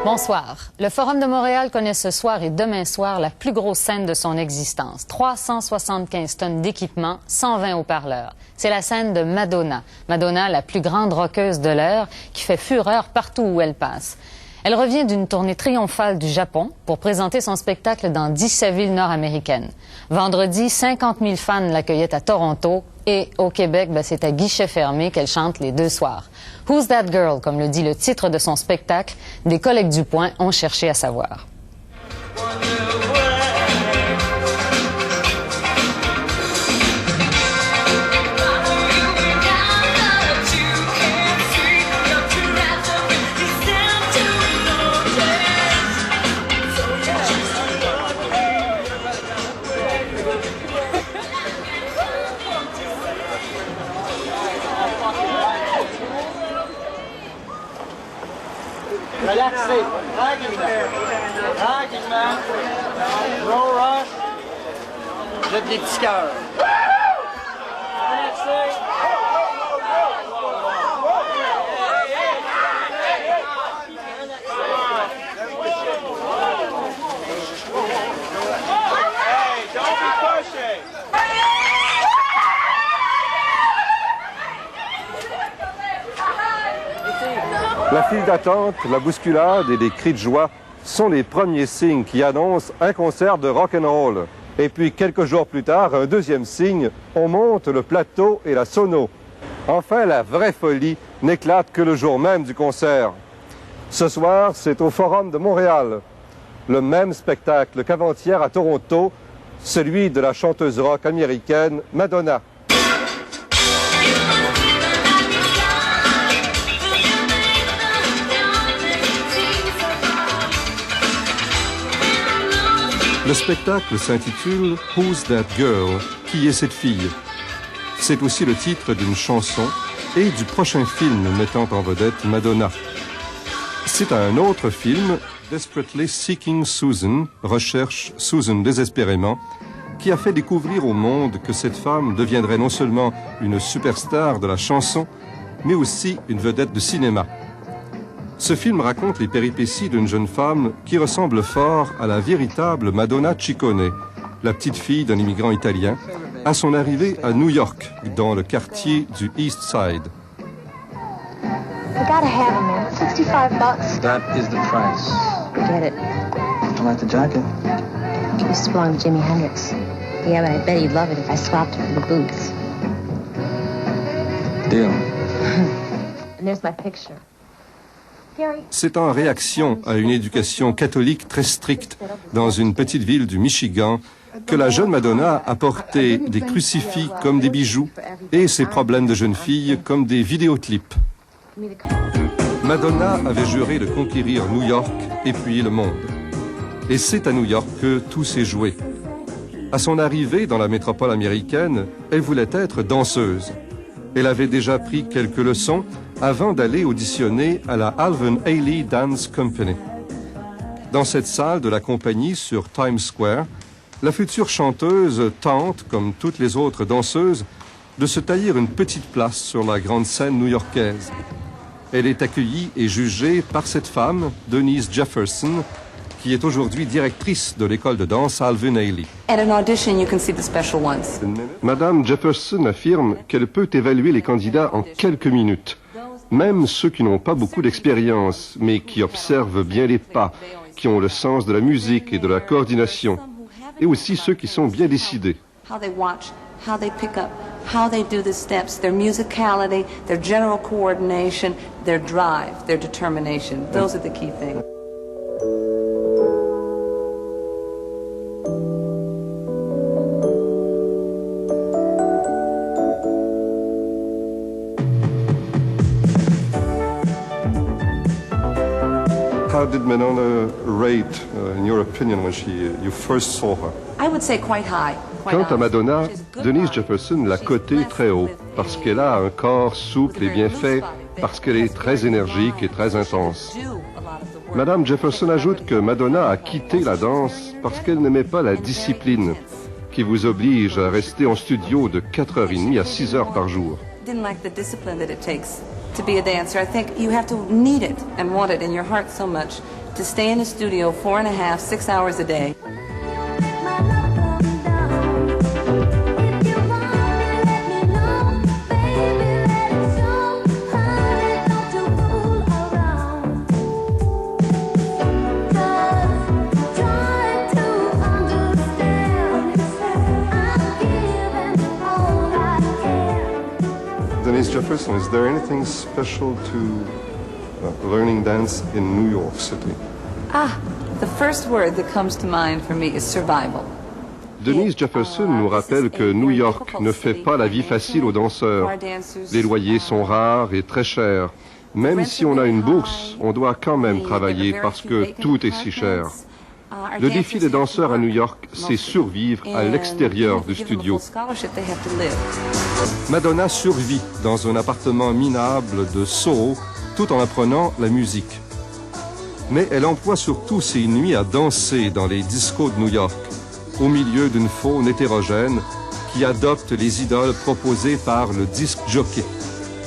Bonsoir. Le Forum de Montréal connaît ce soir et demain soir la plus grosse scène de son existence. 375 tonnes d'équipement, 120 haut-parleurs. C'est la scène de Madonna. Madonna, la plus grande rockeuse de l'heure, qui fait fureur partout où elle passe. Elle revient d'une tournée triomphale du Japon pour présenter son spectacle dans 17 villes nord-américaines. Vendredi, 50 000 fans l'accueillaient à Toronto et au Québec, c'est à guichet fermé qu'elle chante les 2 soirs. Who's That Girl, comme le dit le titre de son spectacle, des collègues du Point ont cherché à savoir. Relaxez, tranquillement, no rush, jette des petits cœurs. Relaxez. Hey, don't be pushing. La file d'attente, la bousculade et les cris de joie sont les premiers signes qui annoncent un concert de rock'n'roll. Et puis, quelques jours plus tard, un deuxième signe, on monte le plateau et la sono. Enfin, la vraie folie n'éclate que le jour même du concert. Ce soir, c'est au Forum de Montréal. Le même spectacle qu'avant-hier à Toronto, celui de la chanteuse rock américaine Madonna. Le spectacle s'intitule « Who's That Girl ?» Qui est cette fille? C'est aussi le titre d'une chanson et du prochain film mettant en vedette Madonna. C'est un autre film, Desperately Seeking Susan, recherche Susan désespérément, qui a fait découvrir au monde que cette femme deviendrait non seulement une superstar de la chanson, mais aussi une vedette de cinéma. Ce film raconte les péripéties d'une jeune femme qui ressemble fort à la véritable Madonna Ciccone, la petite fille d'un immigrant italien, à son arrivée à New York, dans le quartier du East Side. I gotta have him, man. $65. That is the price. Get it. I like the jacket. It used to belong to Jimi Hendrix. Yeah, but I bet he'd love it if I swapped it for the boots. Deal. And there's my picture. C'est en réaction à une éducation catholique très stricte dans une petite ville du Michigan que la jeune Madonna a porté des crucifix comme des bijoux et ses problèmes de jeune fille comme des vidéoclips. Madonna avait juré de conquérir New York et puis le monde. Et c'est à New York que tout s'est joué. À son arrivée dans la métropole américaine, elle voulait être danseuse. Elle avait déjà pris quelques leçons avant d'aller auditionner à la Alvin Ailey Dance Company. Dans cette salle de la compagnie sur Times Square, la future chanteuse tente, comme toutes les autres danseuses, de se tailler une petite place sur la grande scène new-yorkaise. Elle est accueillie et jugée par cette femme, Denise Jefferson, qui est aujourd'hui directrice de l'école de danse Alvin Ailey. At an audition, you can see the special ones. Madame Jefferson affirme qu'elle peut évaluer les candidats en quelques minutes. Même ceux qui n'ont pas beaucoup d'expérience, mais qui observent bien les pas, qui ont le sens de la musique et de la coordination, et aussi ceux qui sont bien décidés. How they watch, how they pick up, how they do the steps, their musicality, their general coordination, their drive, their determination. Those are the key things. How did Madonna rate, in your opinion, when you first saw her? I would say quite high. Quant à Madonna, Denise Jefferson l'a cotée très haut, parce qu'elle a un corps souple et bien fait, parce qu'elle est très énergique et très intense. Madame Jefferson ajoute que Madonna a quitté la danse parce qu'elle n'aimait pas la discipline, qui vous oblige à rester en studio de 4h30 à 6h par jour. to be a dancer. I think you have to need it and want it in your heart so much to stay in the studio 4.5, 6 hours a day. Denise Jefferson, is there anything special to learning dance in New York City? The first word that comes to mind for me is survival. Denise Jefferson nous rappelle que New York ne fait pas la vie facile aux danseurs. Les loyers sont rares et très chers. Même si on a une bourse, on doit quand même travailler parce que tout est si cher. Le défi des danseurs à New York, c'est survivre à l'extérieur du studio. Madonna survit dans un appartement minable de Soho tout en apprenant la musique. Mais elle emploie surtout ses nuits à danser dans les discos de New York, au milieu d'une faune hétérogène qui adopte les idoles proposées par le disc jockey.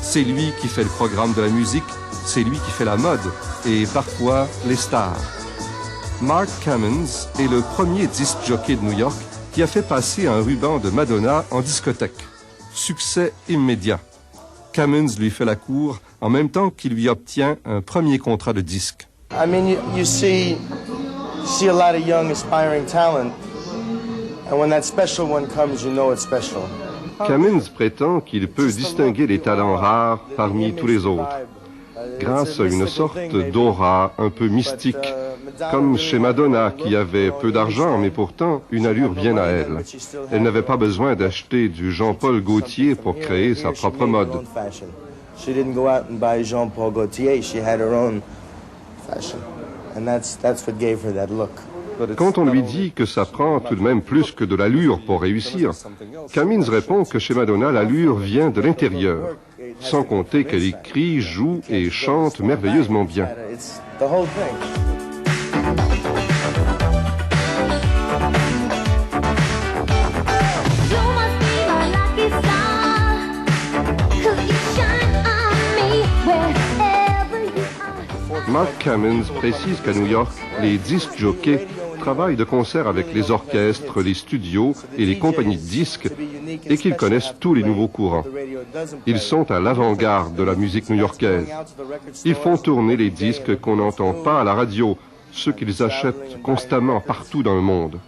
C'est lui qui fait le programme de la musique, c'est lui qui fait la mode et parfois les stars. Mark Cummins est le premier disc jockey de New York qui a fait passer un ruban de Madonna en discothèque. Succès immédiat. Cummins lui fait la cour en même temps qu'il lui obtient un premier contrat de disque. I mean, you see a lot of young aspiring talent, and when that special one comes, you know it's special. Cummins prétend qu'il peut distinguer les talents rares parmi tous les autres, grâce à une sorte d'aura un peu mystique, comme chez Madonna qui avait peu d'argent mais pourtant une allure bien à elle. Elle n'avait pas besoin d'acheter du Jean-Paul Gaultier pour créer sa propre mode. She didn't go out and buy Jean-Paul Gaultier, she had her own fashion. And that's what gave her that look. Quand on lui dit que ça prend tout de même plus que de l'allure pour réussir, Cummins répond que chez Madonna, l'allure vient de l'intérieur, sans compter qu'elle écrit, joue et chante merveilleusement bien. Mark Cummins précise qu'à New York, les disc jockeys travaillent de concert avec les orchestres, les studios et les compagnies de disques et qu'ils connaissent tous les nouveaux courants. Ils sont à l'avant-garde de la musique new-yorkaise. Ils font tourner les disques qu'on n'entend pas à la radio, ceux qu'ils achètent constamment partout dans le monde.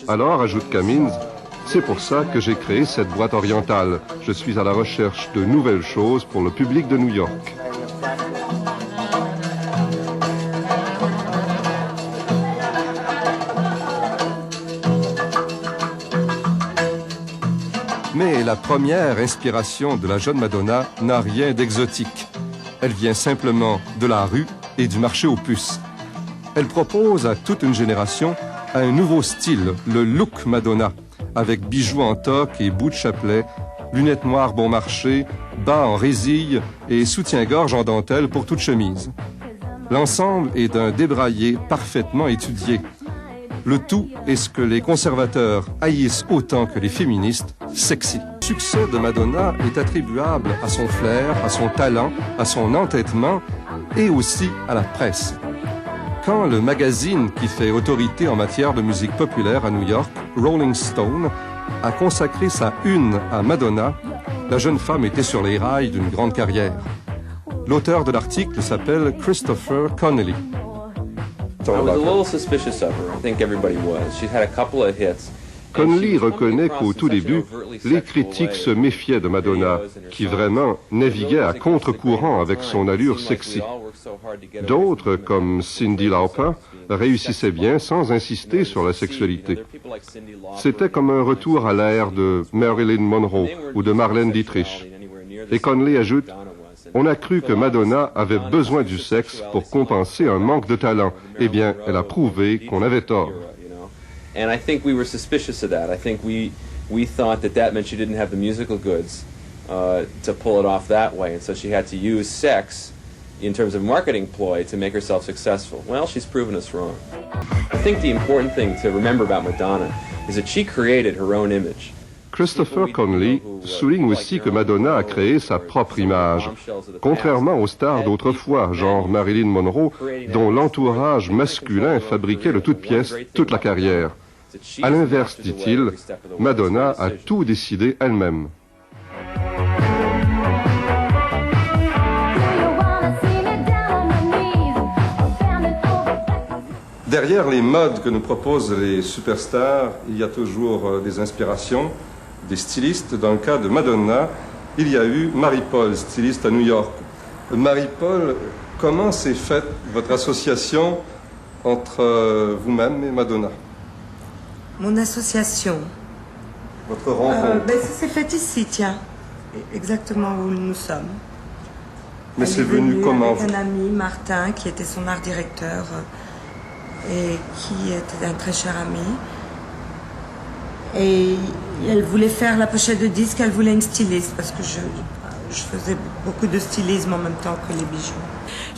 Alors, ajoute Cummins, c'est pour ça que j'ai créé cette boîte orientale. Je suis à la recherche de nouvelles choses pour le public de New York. Mais la première inspiration de la jeune Madonna n'a rien d'exotique. Elle vient simplement de la rue et du marché aux puces. Elle propose à toute une génération un nouveau style, le look Madonna, avec bijoux en toque et bout de chapelet, lunettes noires bon marché, bas en résille et soutien-gorge en dentelle pour toute chemise. L'ensemble est d'un débraillé parfaitement étudié. Le tout est ce que les conservateurs haïssent autant que les féministes, sexy. Le succès de Madonna est attribuable à son flair, à son talent, à son entêtement et aussi à la presse. Quand le magazine qui fait autorité en matière de musique populaire à New York, Rolling Stone, a consacré sa une à Madonna, la jeune femme était sur les rails d'une grande carrière. L'auteur de l'article s'appelle Christopher Connelly. I was a little suspicious of her. I think everybody was. She'd had a couple of hits. Connelly reconnaît qu'au tout début, les critiques se méfiaient de Madonna, qui vraiment naviguait à contre-courant avec son allure sexy. D'autres, comme Cyndi Lauper, réussissaient bien sans insister sur la sexualité. C'était comme un retour à l'ère de Marilyn Monroe ou de Marlène Dietrich. Et Connelly ajoute: on a cru que Madonna avait besoin du sexe pour compenser un manque de talent. Eh bien, elle a prouvé qu'on avait tort. And I think we were suspicious of that. I think we thought that meant she didn't have the musical goods to pull it off that way, and so she had to use sex in terms of marketing ploy to make herself successful. Well, she's proven us wrong. I think the important thing to remember about Madonna is that she created her own image. Christopher Conley souligne aussi que Madonna a créé sa propre image, contrairement aux stars d'autrefois, genre Marilyn Monroe, dont l'entourage masculin fabriquait de toutes pièces toute la carrière. À l'inverse, dit-il, Madonna a tout décidé elle-même. Derrière les modes que nous proposent les superstars, il y a toujours des inspirations, des stylistes. Dans le cas de Madonna, il y a eu Marie-Paul, styliste à New York. Marie-Paul, comment s'est faite votre association entre vous-même et Madonna? Mon association. Votre rencontre? Ça s'est fait ici, tiens, exactement où nous sommes. Mais c'est venu comment? Avec un ami, Martin, qui était son art directeur et qui était un très cher ami. Et elle voulait faire la pochette de disque, elle voulait une styliste, parce que je faisais beaucoup de stylisme en même temps que les bijoux.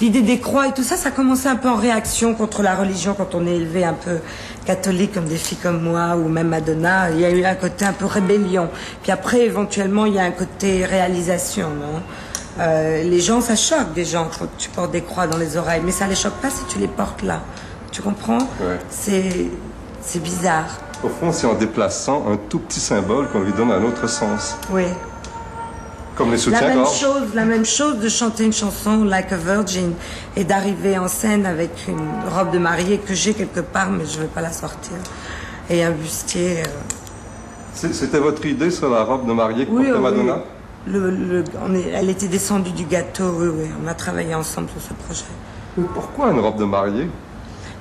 L'idée des croix et tout ça, ça commençait un peu en réaction contre la religion, quand on est élevé un peu catholique, comme des filles comme moi, ou même Madonna. Il y a eu un côté un peu rébellion. Puis après, éventuellement, il y a un côté réalisation, non? Les gens, ça choque des gens quand tu portes des croix dans les oreilles, mais ça les choque pas si tu les portes là. Tu comprends? Ouais. C'est bizarre. Au fond, c'est en déplaçant un tout petit symbole qu'on lui donne un autre sens. Oui. Comme les soutiens-gorge. La même chose de chanter une chanson Like a Virgin et d'arriver en scène avec une robe de mariée que j'ai quelque part, mais je ne vais pas la sortir. Et un bustier. C'était votre idée sur la robe de mariée que portait Madonna? Elle était descendue du gâteau, oui. On a travaillé ensemble sur ce projet. Mais pourquoi une robe de mariée?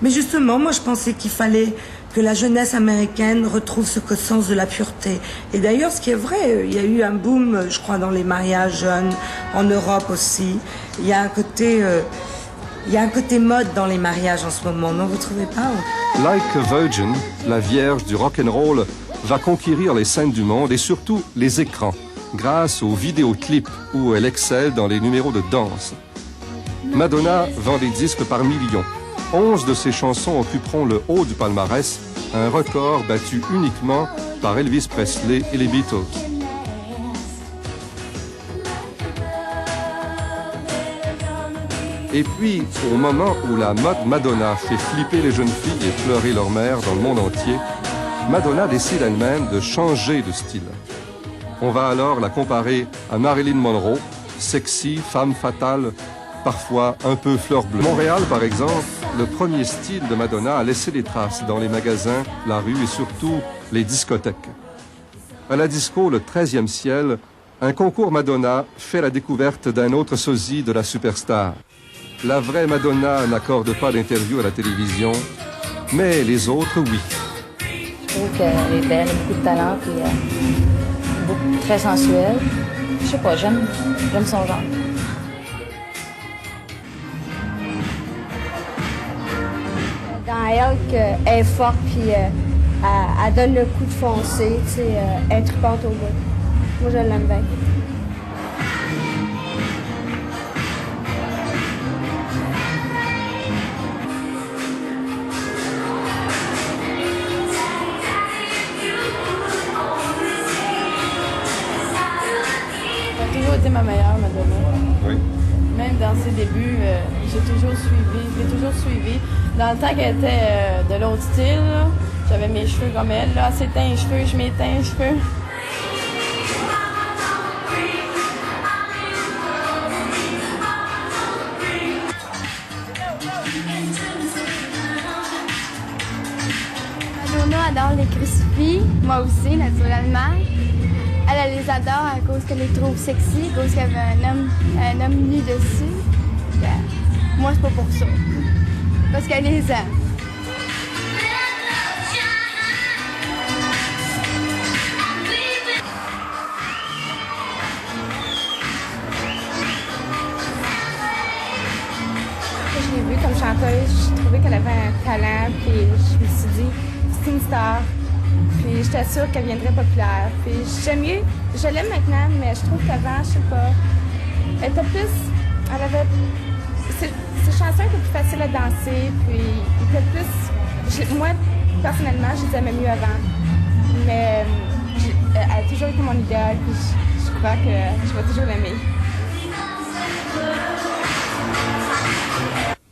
Mais justement, moi je pensais qu'il fallait que la jeunesse américaine retrouve ce sens de la pureté. Et d'ailleurs, ce qui est vrai, il y a eu un boom, je crois, dans les mariages jeunes, en Europe aussi. Il y a un côté mode dans les mariages en ce moment, non, vous trouvez pas? Like a Virgin, la vierge du rock'n'roll, va conquérir les scènes du monde et surtout les écrans, grâce aux vidéoclips où elle excelle dans les numéros de danse. Madonna vend des disques par millions. 11 de ses chansons occuperont le haut du palmarès, un record battu uniquement par Elvis Presley et les Beatles. Et puis, au moment où la mode Madonna fait flipper les jeunes filles et pleurer leur mère dans le monde entier, Madonna décide elle-même de changer de style. On va alors la comparer à Marilyn Monroe, sexy, femme fatale, parfois un peu fleur bleue. Montréal, par exemple, le premier style de Madonna a laissé des traces dans les magasins, la rue et surtout les discothèques. À la disco, le 13e ciel, un concours Madonna fait la découverte d'un autre sosie de la superstar. La vraie Madonna n'accorde pas d'interview à la télévision, mais les autres, oui. Je trouve qu'elle est belle, beaucoup de talent, puis très sensuelle. Je sais pas, j'aime son genre. Dans elle, qu'elle est forte, puis elle donne le coup de foncer, tu sais, elle est tripante au bout. Moi, je l'aime bien. Elle a toujours été ma meilleure, Madonna. Oui. Même dans ses débuts, j'ai toujours suivi. Dans le temps qu'elle était de l'autre style, j'avais mes cheveux comme elle. Là, elle s'éteint les cheveux, je m'éteins les cheveux. Madonna adore les crucifix, moi aussi, naturellement. Elle les adore à cause qu'elle les trouve sexy, à cause qu'elle avait un homme nu dessus. Moi, c'est pas pour ça. Parce qu'elle les aime. Je l'ai vue comme chanteuse, je trouvais qu'elle avait un talent, puis je me suis dit, c'est une star. Puis j'étais sûre qu'elle viendrait populaire. Puis j'aime mieux, je l'aime maintenant, mais je trouve qu'avant, je sais pas, elle était plus, elle avait, ses chansons étaient plus faciles à danser, puis il était plus, moi, personnellement, je les aimais mieux avant. Mais a toujours été mon idole, puis je crois que je vais toujours l'aimer.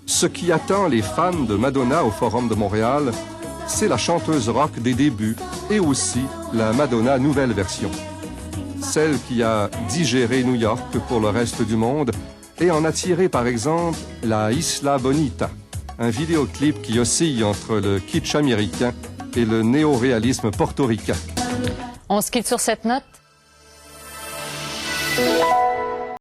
Ce qui attend les fans de Madonna au Forum de Montréal, c'est la chanteuse rock des débuts et aussi la Madonna nouvelle version. Celle qui a digéré New York pour le reste du monde et en a tiré par exemple la Isla Bonita, un vidéoclip qui oscille entre le kitsch américain et le néo-réalisme portoricain. On se quitte sur cette note.